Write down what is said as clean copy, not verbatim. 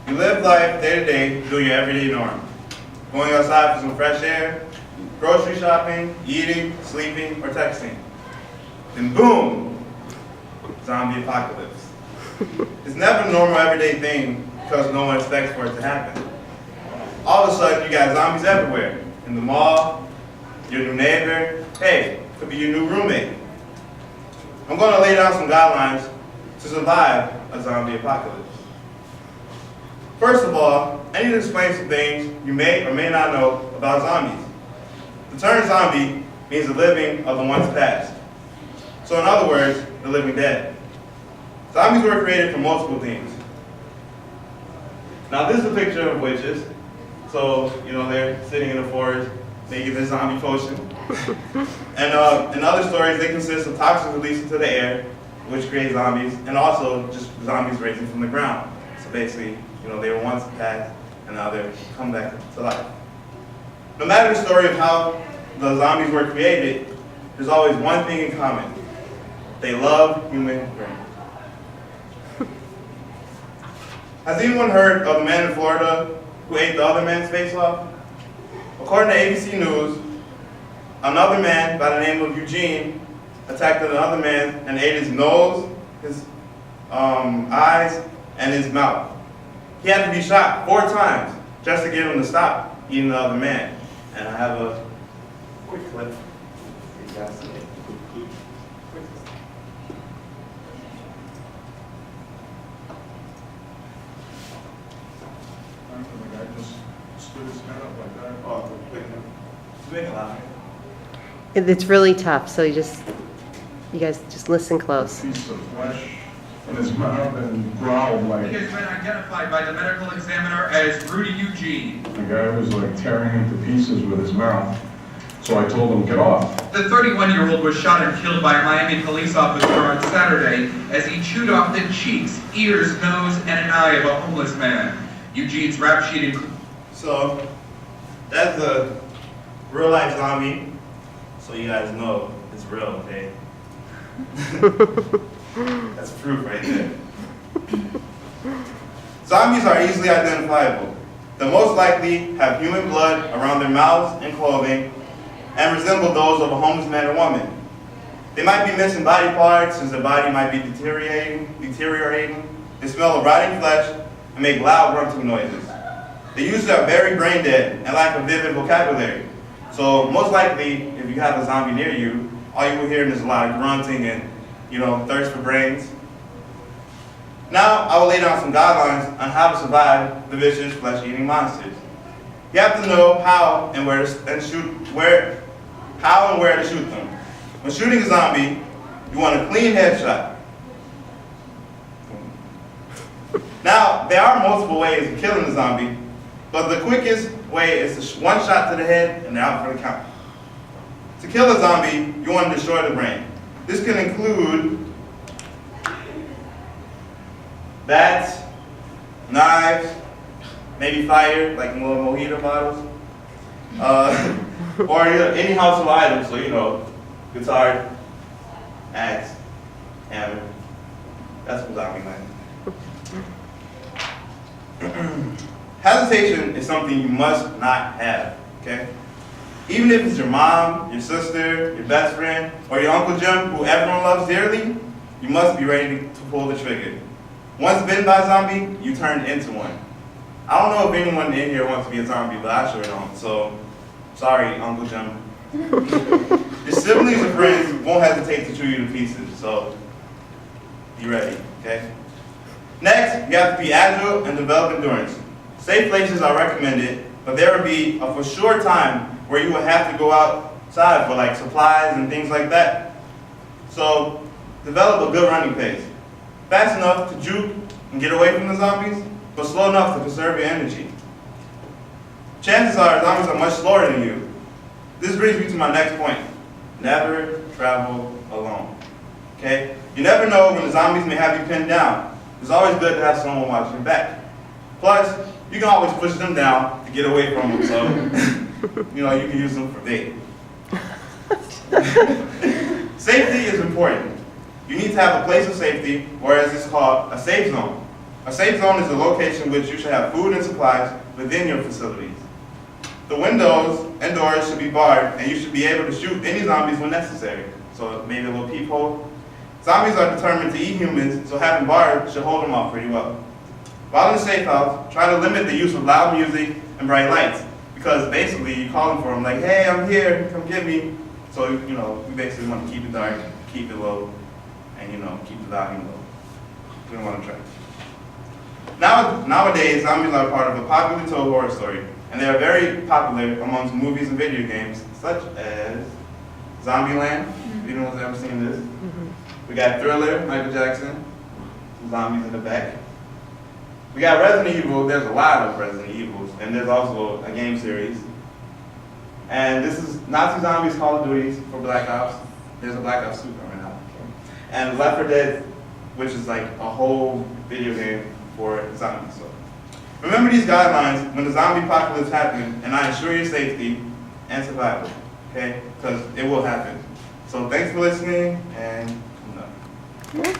You live life day to day, doing your everyday norm. Going outside for some fresh air, grocery shopping, eating, sleeping, or texting. Then boom, zombie apocalypse. It's never a normal everyday thing because no one expects for it to happen. All of a sudden, you got zombies everywhere. In the mall, your new neighbor, hey, could be your new roommate. I'm going to lay down some guidelines to survive a zombie apocalypse. First of all, I need to explain some things you may or may not know about zombies. The term zombie means the living of the once past. So in other words, the living dead. Zombies were created from multiple things. Now this is a picture of witches. So, they're sitting in the forest, making this zombie potion. And in other stories, they consist of toxins released into the air, which create zombies, and also just zombies raising from the ground. So basically, they were once dead, and now they're come back to life. No matter the story of how the zombies were created, there's always one thing in common. They love human brain. Has anyone heard of the man in Florida who ate the other man's face off? According to ABC News, another man by the name of Eugene attacked another man and ate his nose, his eyes, and his mouth. He had to be shot 4 times just to get him to stop eating the other man. And I have a quick clip for you guys to see. The guy just stood his head up like that. Oh, quick. It's making a lot. It's really tough, so you guys just listen close. Piece of flesh in his mouth and growled He like. has been identified by the medical examiner as Rudy Eugene. The guy was like tearing into pieces with his mouth. So I told him, get off. The 31-year-old was shot and killed by a Miami police officer on Saturday as he chewed off the cheeks, ears, nose, and an eye of a homeless man. Eugene's rap sheet includes. So, that's a real-life zombie, so you guys know it's real, okay? That's proof right there. Zombies are easily identifiable. They most likely have human blood around their mouths and clothing and resemble those of a homeless man or woman. They might be missing body parts since their body might be deteriorating. They smell of rotting flesh and make loud grunting noises. They usually are very brain dead and lack a vivid vocabulary. So most likely, if you have a zombie near you, all you will hear is a lot of grunting and, thirst for brains. Now, I will lay down some guidelines on how to survive the vicious flesh-eating monsters. You have to know how and where to shoot them. When shooting a zombie, you want a clean headshot. Now, there are multiple ways of killing the zombie, but the quickest way is one shot to the head and they're out for the count. To kill a zombie, you want to destroy the brain. This can include bats, knives, maybe fire, like little mojito bottles, or any household items, so guitar, axe, hammer. That's what zombie like. Hesitation is something you must not have, okay? Even if it's your mom, your sister, your best friend, or your Uncle Jim, who everyone loves dearly, you must be ready to pull the trigger. Once bitten by a zombie, you turn into one. I don't know if anyone in here wants to be a zombie, but I sure don't, so sorry, Uncle Jim. Your siblings or friends won't hesitate to chew you to pieces, so be ready, okay? Next, you have to be agile and develop endurance. Safe places are recommended, but there will be a for sure time where you will have to go outside for like supplies and things like that. So develop a good running pace. Fast enough to juke and get away from the zombies, but slow enough to conserve your energy. Chances are zombies are much slower than you. This brings me to my next point. Never travel alone. Okay? You never know when the zombies may have you pinned down. It's always good to have someone watching your back. Plus, you can always push them down to get away from them, so you can use them for bait. Safety is important. You need to have a place of safety, or as it's called, a safe zone. A A safe zone is a location in which you should have food and supplies within your facilities. The windows and doors should be barred, and you should be able to shoot any zombies when necessary. So maybe a little peephole. Zombies are determined to eat humans, so having bars should hold them off pretty well. While in the safe house, try to limit the use of loud music and bright lights, because basically you're calling for them like, hey, I'm here, come get me. So, we basically want to keep it dark, keep it low, and, keep the volume low. We don't want to try. Nowadays, zombies are part of a popularly told horror story, and they are very popular amongst movies and video games, such as Zombieland. If anyone's ever seen this. We got Thriller, Michael Jackson, some zombies in the back. We got Resident Evil. There's a lot of Resident Evils, and there's also a game series. And this is Nazi Zombies Call of Duty for Black Ops. There's a Black Ops 2 coming out. And Left 4 Dead, which is like a whole video game for zombies. So remember these guidelines when the zombie apocalypse happens, and I assure your safety and survival, okay? Because it will happen. So thanks for listening, and I'm done.